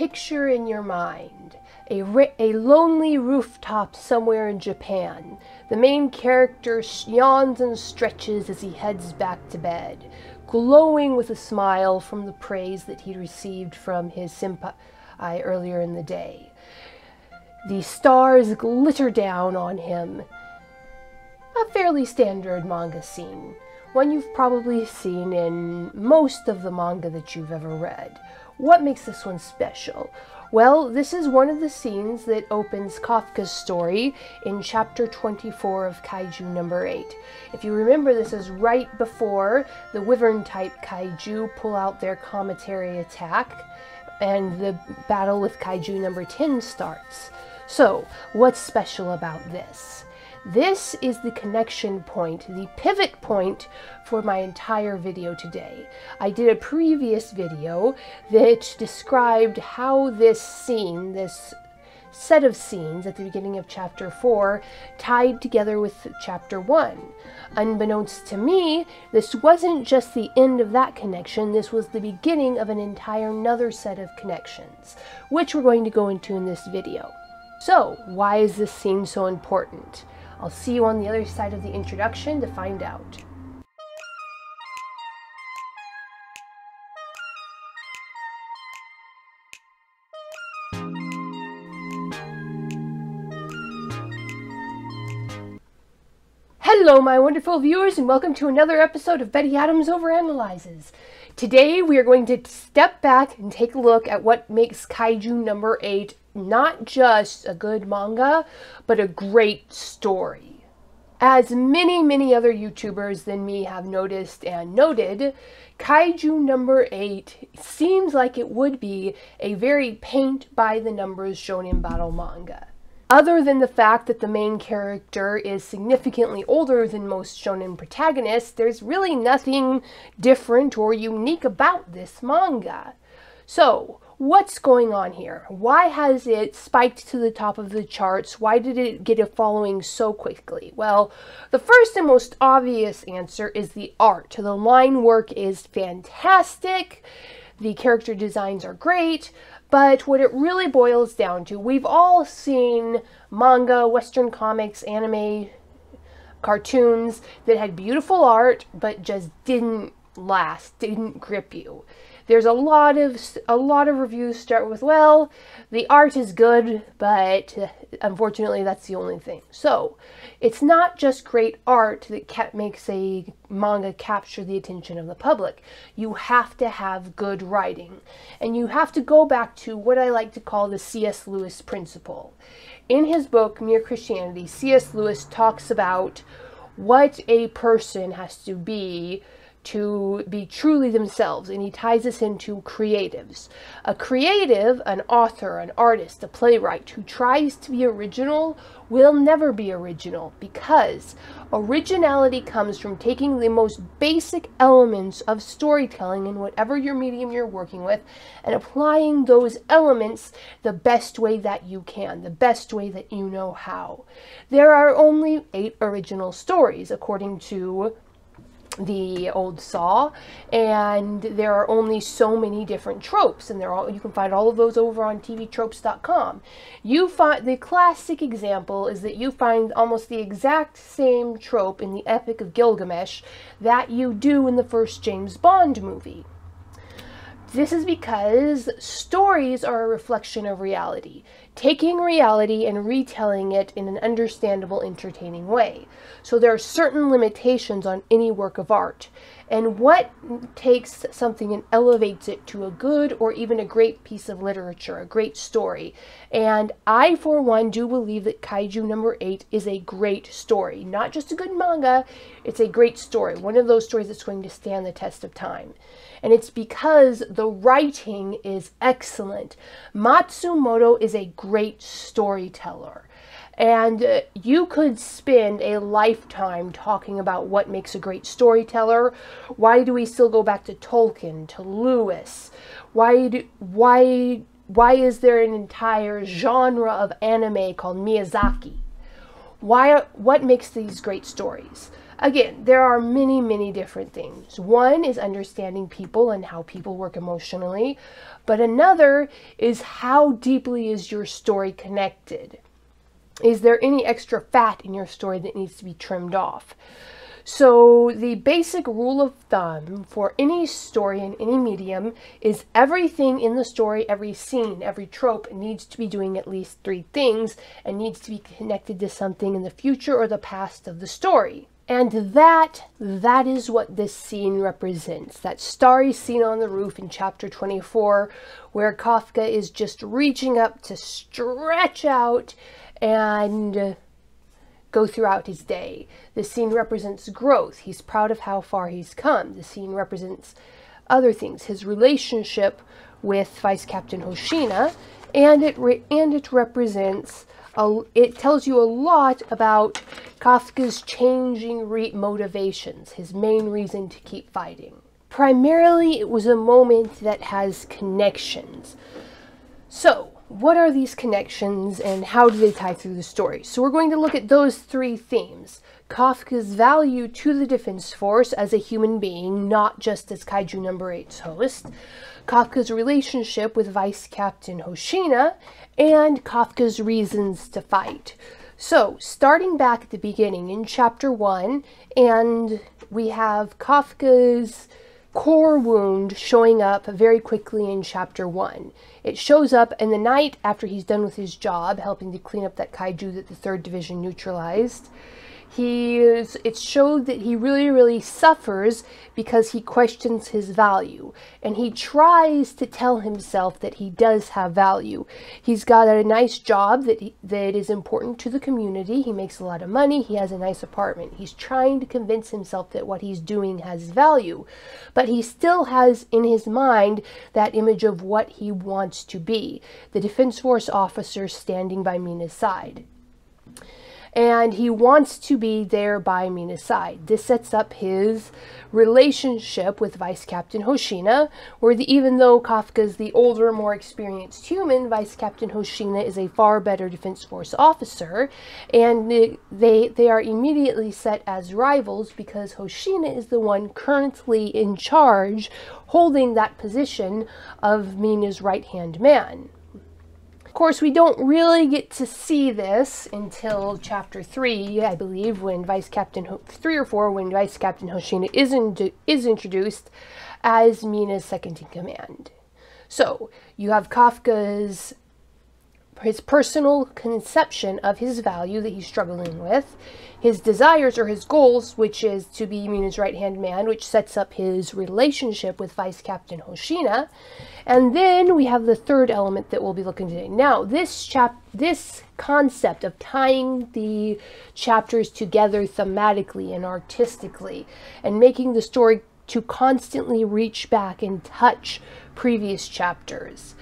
picture in your mind a lonely rooftop somewhere in Japan. The main character yawns and stretches as he heads back to bed, glowing with a smile from the praise that he received from his senpai earlier in the day. The stars glitter down on him. A fairly standard manga scene, one you've probably seen in most of the manga that you've ever read. What makes this one special? Well, this is one of the scenes that opens Kafka's story in chapter 24 of Kaiju number 8. If you remember, this is right before the Wyvern-type Kaiju pull out their cometary attack, and the battle with Kaiju number 10 starts. So, what's special about this? This is the connection point, the pivot point for my entire video today. I did a previous video that described how this scene, this set of scenes at the beginning of chapter 4, tied together with chapter 1. Unbeknownst to me, this wasn't just the end of that connection, this was the beginning of an entire another set of connections, which we're going to go into in this video. So, why is this scene so important? I'll see you on the other side of the introduction to find out. Hello my wonderful viewers, and welcome to another episode of Betty Adams Overanalyzes. Today we are going to step back and take a look at what makes Kaiju number 8 not just a good manga, but a great story. As many other YouTubers than me have noticed and noted, Kaiju number 8 seems like it would be a very paint-by-the-numbers shonen battle manga. Other than the fact that the main character is significantly older than most shonen protagonists, there's really nothing different or unique about this manga. So, what's going on here? Why has it spiked to the top of the charts? Why did it get a following so quickly? Well, the first and most obvious answer is the art. The line work is fantastic. The character designs are great. But what it really boils down to, we've all seen manga, Western comics, anime, cartoons that had beautiful art, but just didn't last, didn't grip you. There's a lot of reviews start with, well, the art is good, but unfortunately that's the only thing. So, it's not just great art that makes a manga capture the attention of the public. You have to have good writing. And you have to go back to what I like to call the C.S. Lewis principle. In his book, Mere Christianity, C.S. Lewis talks about what a person has to be truly themselves, and he ties this into creatives. A creative, an author, an artist, a playwright who tries to be original will never be original, because originality comes from taking the most basic elements of storytelling in whatever your medium you're working with and applying those elements the best way that you can, the best way that you know how. There are only 8 original stories according to the old saw, and there are only so many different tropes, and you can find all of those over on tvtropes.com. You find the classic example is that you find almost the exact same trope in the Epic of Gilgamesh that you do in the first James Bond movie. This is because stories are a reflection of reality, taking reality and retelling it in an understandable, entertaining way. So there are certain limitations on any work of art. And what takes something and elevates it to a good or even a great piece of literature, a great story. And I, for one, do believe that Kaiju number 8 is a great story. Not just a good manga, it's a great story. One of those stories that's going to stand the test of time. And it's because the writing is excellent. Matsumoto is a great storyteller. And you could spend a lifetime talking about what makes a great storyteller. Why do we still go back to Tolkien, to Lewis? Why is there an entire genre of anime called Miyazaki? What makes these great stories? Again, there are many, many different things. One is understanding people and how people work emotionally, but another is how deeply is your story connected? Is there any extra fat in your story that needs to be trimmed off? So the basic rule of thumb for any story in any medium is everything in the story, every scene, every trope needs to be doing at least 3 things and needs to be connected to something in the future or the past of the story. And that is what this scene represents. That starry scene on the roof in chapter 24, where Kafka is just reaching up to stretch out and go throughout his day. The scene represents growth. He's proud of how far he's come. The scene represents other things. His relationship with Vice Captain Hoshina, and it represents it tells you a lot about Kafka's changing motivations, his main reason to keep fighting. Primarily, it was a moment that has connections. So, what are these connections and how do they tie through the story? So we're going to look at those 3 themes. Kafka's value to the Defense Force as a human being, not just as Kaiju number 8's host. Kafka's relationship with Vice Captain Hoshina, and Kafka's reasons to fight. So, starting back at the beginning in chapter 1, and we have Kafka's core wound showing up very quickly in chapter 1. It shows up in the night after he's done with his job, helping to clean up that kaiju that the 3rd Division neutralized. It showed that he really suffers because he questions his value, and he tries to tell himself that he does have value. He's got a nice job that is important to the community. He makes a lot of money. He has a nice apartment. He's trying to convince himself that what he's doing has value, but he still has in his mind that image of what he wants to be, the Defense Force officer standing by Mina's side. And he wants to be there by Mina's side. This sets up his relationship with Vice Captain Hoshina, where even though Kafka's the older, more experienced human, Vice Captain Hoshina is a far better Defense Force officer, and they are immediately set as rivals because Hoshina is the one currently in charge, holding that position of Mina's right-hand man. Of course, we don't really get to see this until chapter 3, I believe, when 3 or 4, when Vice Captain Hoshina is introduced as Mina's second-in-command. So, you have Kafka's his personal conception of his value that he's struggling with, his desires or his goals, which is to be Mina's right-hand man, which sets up his relationship with Vice Captain Hoshina. And then we have the 3rd element that we'll be looking at today. Now, this concept of tying the chapters together thematically and artistically and making the story to constantly reach back and touch previous chapters.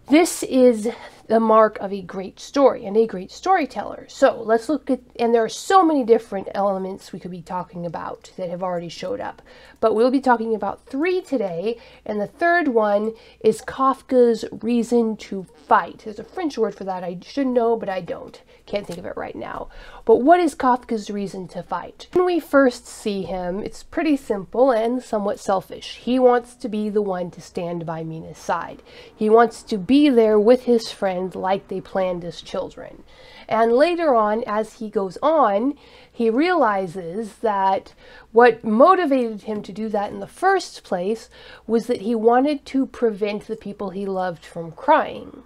This is the mark of a great story and a great storyteller. So let's look at, and there are so many different elements we could be talking about that have already showed up, but we'll be talking about 3 today, and the 3rd one is Kafka's reason to fight. There's a French word for that. I should know, but I don't. Can't think of it right now. But what is Kafka's reason to fight? When we first see him, it's pretty simple and somewhat selfish. He wants to be the one to stand by Mina's side. He wants to be there with his friend like they planned as children. And later on, as he goes on, he realizes that what motivated him to do that in the first place was that he wanted to prevent the people he loved from crying.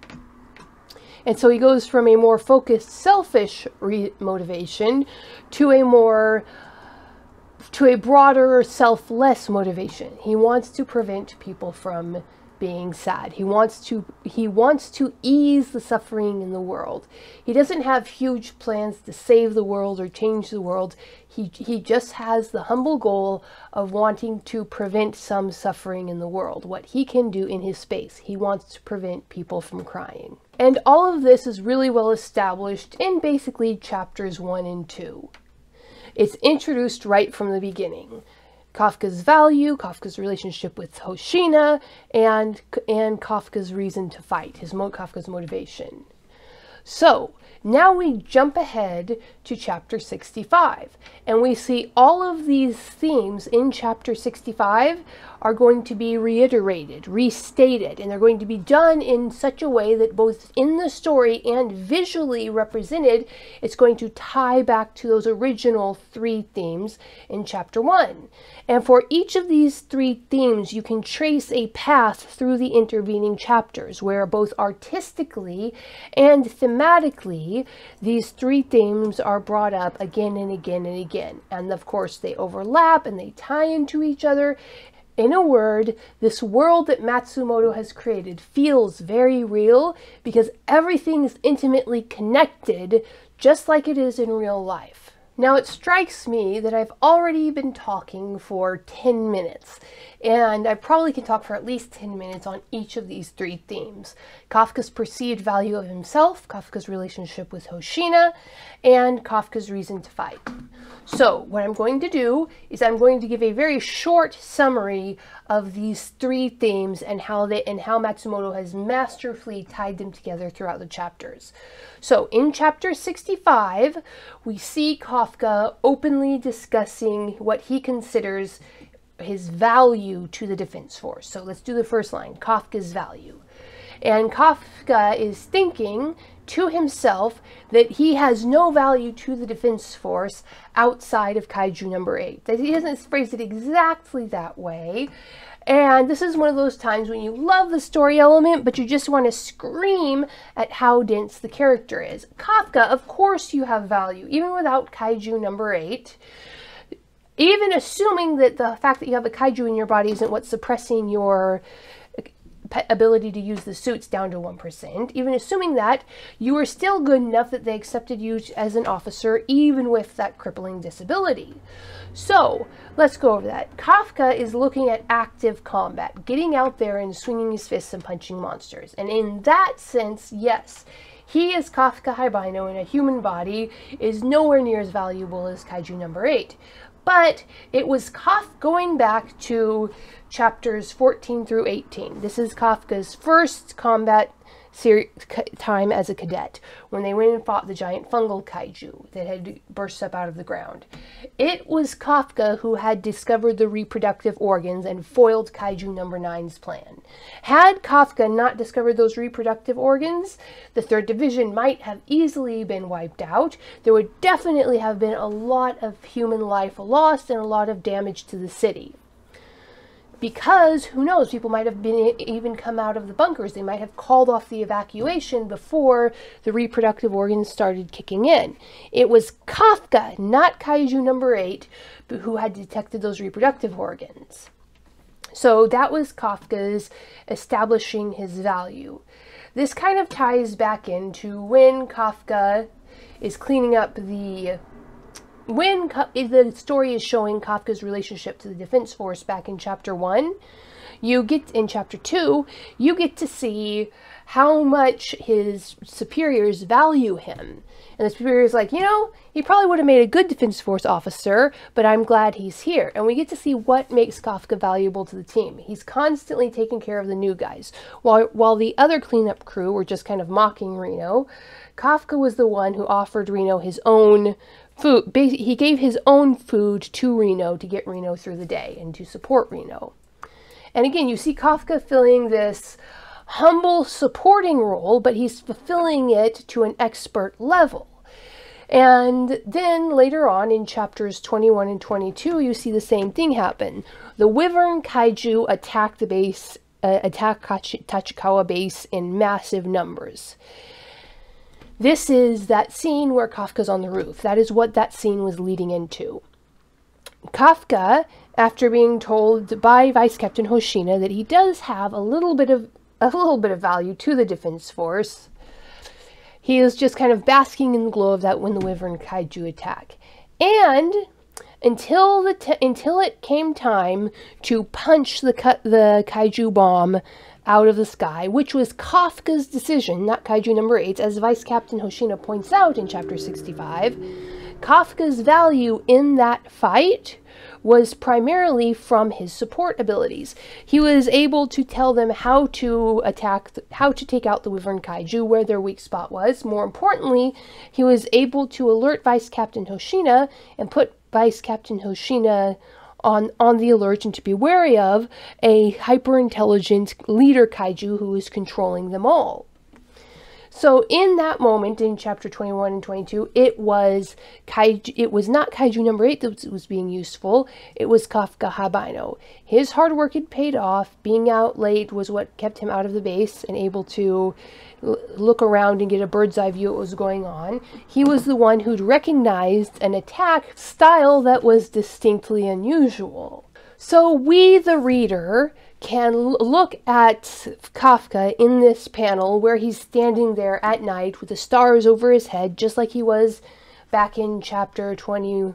And so he goes from a more focused, selfish motivation to a broader, selfless motivation. He wants to prevent people from being sad. He wants to ease the suffering in the world. He doesn't have huge plans to save the world or change the world. He just has the humble goal of wanting to prevent some suffering in the world. What he can do in his space. He wants to prevent people from crying. And all of this is really well established in basically chapters 1 and 2. It's introduced right from the beginning. Kafka's value, Kafka's relationship with Hoshina, and Kafka's reason to fight, Kafka's motivation. So now we jump ahead to chapter 65, and we see all of these themes in chapter 65 are going to be reiterated, restated, and they're going to be done in such a way that both in the story and visually represented, it's going to tie back to those original 3 themes in chapter 1. And for each of these 3 themes, you can trace a path through the intervening chapters where both artistically and thematically, these 3 themes are brought up again and again and again. And of course, they overlap and they tie into each other. In a word, this world that Matsumoto has created feels very real because everything is intimately connected, just like it is in real life. Now, it strikes me that I've already been talking for 10 minutes, and I probably can talk for at least 10 minutes on each of these 3 themes. Kafka's perceived value of himself, Kafka's relationship with Hoshina, and Kafka's reason to fight. So what I'm going to do is I'm going to give a very short summary of these 3 themes and how Matsumoto has masterfully tied them together throughout the chapters. So in chapter 65, we see Kafka openly discussing what he considers his value to the defense force. So let's do the first line, Kafka's value. And Kafka is thinking to himself that he has no value to the defense force outside of Kaiju number 8. He doesn't phrase it exactly that way. And this is one of those times when you love the story element, but you just want to scream at how dense the character is. Kafka, of course you have value, even without Kaiju number 8. Even assuming that the fact that you have a Kaiju in your body isn't what's suppressing your ability to use the suits down to 1%, even assuming that, you are still good enough that they accepted you as an officer, even with that crippling disability. So, let's go over that. Kafka is looking at active combat, getting out there and swinging his fists and punching monsters. And in that sense, yes, he as Kafka Haibino in a human body is nowhere near as valuable as Kaiju number 8. But it was going back to chapters 14 through 18. This is Kafka's first combat time as a cadet, when they went and fought the giant fungal kaiju that had burst up out of the ground. It was Kafka who had discovered the reproductive organs and foiled Kaiju number 9's plan. Had Kafka not discovered those reproductive organs, the 3rd Division might have easily been wiped out. There would definitely have been a lot of human life lost and a lot of damage to the city. Because, who knows, people might have even come out of the bunkers. They might have called off the evacuation before the reproductive organs started kicking in. It was Kafka, not Kaiju number 8, who had detected those reproductive organs. So that was Kafka's establishing his value. This kind of ties back into when Kafka is cleaning up when the story is showing Kafka's relationship to the defense force back in chapter 1, in chapter 2, you get to see how much his superiors value him. And the superior's like, you know, he probably would have made a good defense force officer, but I'm glad he's here. And we get to see what makes Kafka valuable to the team. He's constantly taking care of the new guys. While the other cleanup crew were just kind of mocking Reno, Kafka was the one who offered Reno his own food. He gave his own food to Reno to get Reno through the day and to support Reno. And again, you see Kafka filling this humble supporting role, but he's fulfilling it to an expert level. And then later on in chapters 21 and 22, you see the same thing happen. The Wyvern Kaiju attack Tachikawa base in massive numbers. This is that scene where Kafka's on the roof. That is what that scene was leading into. Kafka, after being told by Vice Captain Hoshina that he does have a little bit of value to the defense force, he is just kind of basking in the glow of that when the Wyvern Kaiju attack. And until it came time to punch the Kaiju bomb out of the sky, which was Kafka's decision, not Kaiju number 8, as Vice Captain Hoshina points out in chapter 65, Kafka's value in that fight was primarily from his support abilities. He was able to tell them how to attack, how to take out the Wyvern Kaiju, where their weak spot was. More importantly, he was able to alert Vice Captain Hoshina and put Vice Captain Hoshina on the alert and to be wary of a hyper-intelligent leader Kaiju who is controlling them all. So in that moment, in chapter 21 and 22, it was not Kaiju number 8 that was being useful, it was Kafka. His hard work had paid off. Being out late was what kept him out of the base and able to look around and get a bird's eye view of what was going on. He was the one who'd recognized an attack style that was distinctly unusual. So we, the reader, can look at Kafka in this panel where he's standing there at night with the stars over his head, just like he was back in chapter 21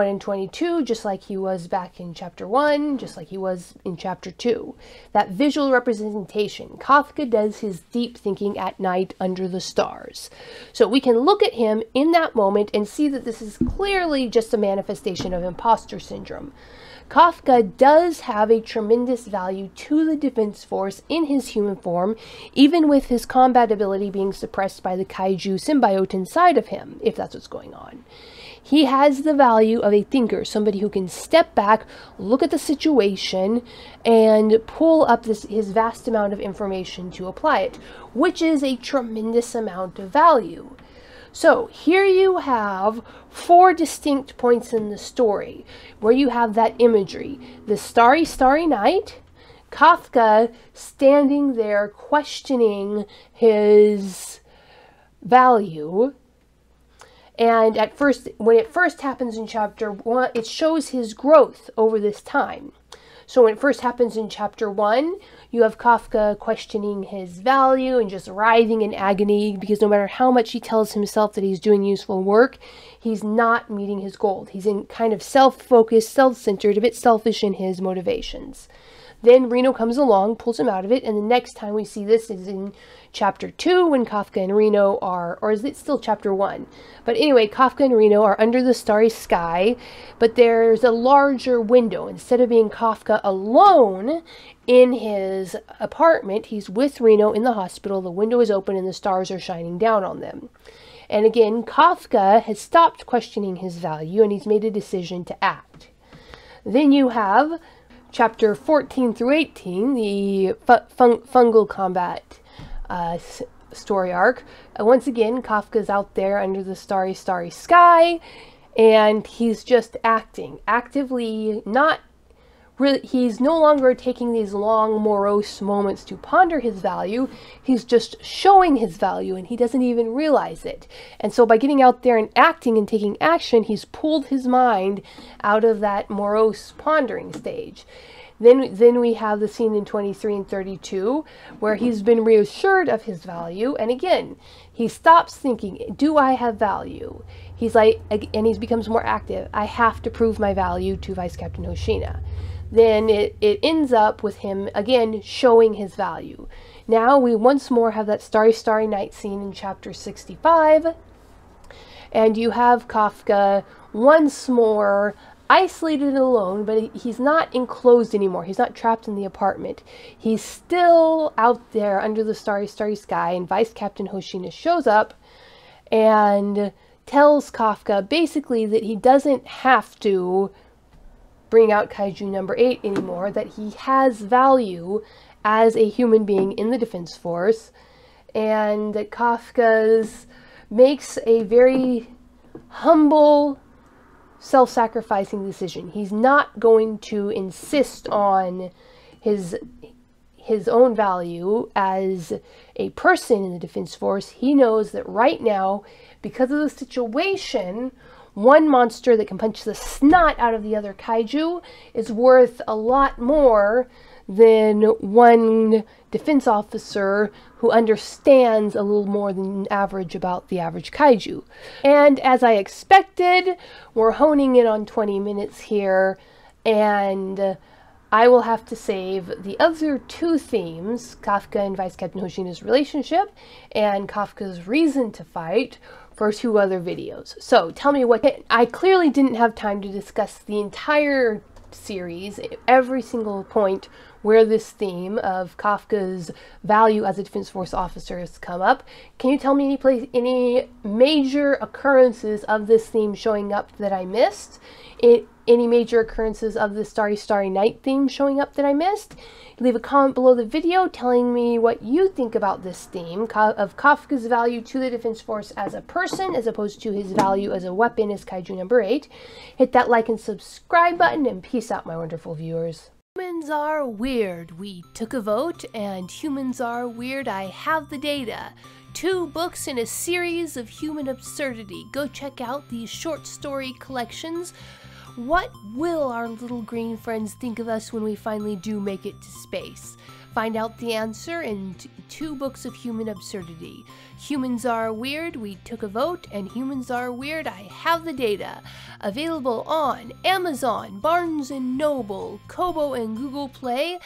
and 22, just like he was back in chapter 1, just like he was in chapter 2. That visual representation. Kafka does his deep thinking at night under the stars. So we can look at him in that moment and see that this is clearly just a manifestation of imposter syndrome. Kafka does have a tremendous value to the defense force in his human form, even with his combat ability being suppressed by the Kaiju symbiote inside of him, if that's what's going on. He has the value of a thinker, somebody who can step back, look at the situation, and pull up his vast amount of information to apply it, which is a tremendous amount of value. So here you have 4 distinct points in the story where you have that imagery. The starry, starry night, Kafka standing there questioning his value. And at first, when it first happens in chapter 1, it shows his growth over this time. So when it first happens in chapter 1, you have Kafka questioning his value and just writhing in agony because no matter how much he tells himself that he's doing useful work, he's not meeting his goal. He's in kind of self-focused, self-centered, a bit selfish in his motivations. Then Reno comes along, pulls him out of it, and the next time we see this is in chapter 2 when Kafka and Reno are, or is it still chapter 1? But anyway, Kafka and Reno are under the starry sky, but there's a larger window. Instead of being Kafka alone in his apartment, he's with Reno in the hospital. The window is open and the stars are shining down on them. And again, Kafka has stopped questioning his value and he's made a decision to act. Then you have chapter 14 through 18, the fungal combat story arc. Once again, Kafka's out there under the starry, starry sky, and he's just actively not really, he's no longer taking these long, morose moments to ponder his value. He's just showing his value, and he doesn't even realize it. And so by getting out there and acting and taking action, he's pulled his mind out of that morose pondering stage. Then we have the scene in 23 and 32 where he's been reassured of his value, and again, he stops thinking, do I have value? He's like, and he becomes more active. I have to prove my value to Vice Captain Hoshina. Then it ends up with him, again, showing his value. Now we once more have that starry, starry night scene in chapter 65. And you have Kafka once more isolated and alone, but he's not enclosed anymore. He's not trapped in the apartment. He's still out there under the starry, starry sky, and Vice Captain Hoshina shows up and tells Kafka basically that he doesn't have to bring out Kaiju number 8 anymore, that he has value as a human being in the Defense Force, and that Kafka's makes a very humble, self-sacrificing decision. He's not going to insist on his own value as a person in the Defense Force. He knows that right now, because of the situation, one monster that can punch the snot out of the other Kaiju is worth a lot more than one defense officer who understands a little more than average about the average Kaiju. And as I expected, we're honing in on 20 minutes here, and I will have to save the other two themes, Kafka and Vice Captain Hoshina's relationship and Kafka's reason to fight, for 2 other videos. So tell me I clearly didn't have time to discuss the entire series, every single point where this theme of Kafka's value as a Defense Force officer has come up. Can you tell me any major occurrences of this theme showing up that I missed? Any major occurrences of the Starry Starry Night theme showing up that I missed? Leave a comment below the video telling me what you think about this theme of Kafka's value to the Defense Force as a person as opposed to his value as a weapon as Kaiju number 8. Hit that like and subscribe button, and peace out, my wonderful viewers. Humans are weird. We took a vote, and humans are weird. I have the data. 2 books in a series of human absurdity. Go check out these short story collections. What will our little green friends think of us when we finally do make it to space? Find out the answer in 2 books of human absurdity. Humans Are Weird, We Took a Vote, and Humans Are Weird, I Have the Data. Available on Amazon, Barnes & Noble, Kobo, and Google Play.